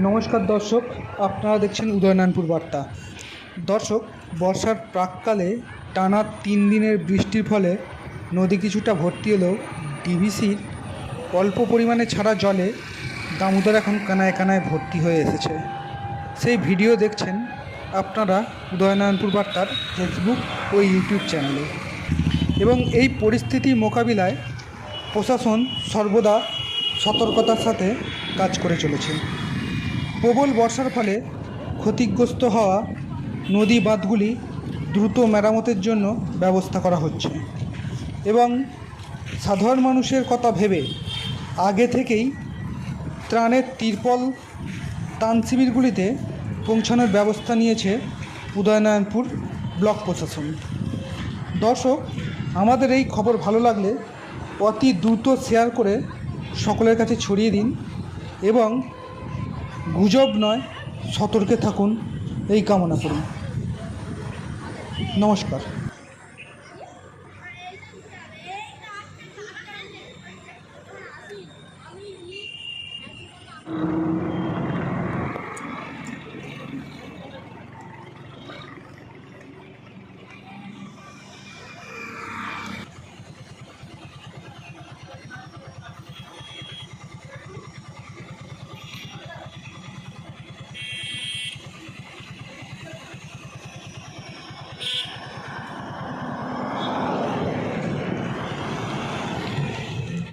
নমস্কার দর্শক, আপনারা দেখছেন উদয়নারায়ণপুর বার্তা। দর্শক, বর্ষার প্রাক্কালে টানা 3 দিনের বৃষ্টির ফলে নদী কিছুটা ভর্তি হলেও ডিভিসির অল্প পরিমাণে ছাড়া জলে দামোদর এখন কানায় কানায় ভর্তি হয়ে এসেছে। সেই ভিডিও দেখছেন আপনারা উদয়নারায়ণপুর বার্তার ফেসবুক ও ইউটিউব চ্যানেলে। এবং এই পরিস্থিতি মোকাবিলায় প্রশাসন সর্বদা সতর্কতার সাথে কাজ করে চলেছে। প্রবল বর্ষার ফলে ক্ষতিগ্রস্ত হওয়া নদী বাঁধগুলি দ্রুত মেরামতের জন্য ব্যবস্থা করা হচ্ছে এবং সাধারণ মানুষের কথা ভেবে আগে থেকেই ত্রাণের তিরপল ত্রাণ শিবিরগুলিতে পৌঁছানোর ব্যবস্থা নিয়েছে উদয়নারায়ণপুর ব্লক প্রশাসন। দর্শক, আমাদের এই খবর ভালো লাগলে অতি দ্রুত শেয়ার করে সকলের কাছে ছড়িয়ে দিন এবং গুজব নয়, সতর্কে থাকুন এই কামনা করি। নমস্কার।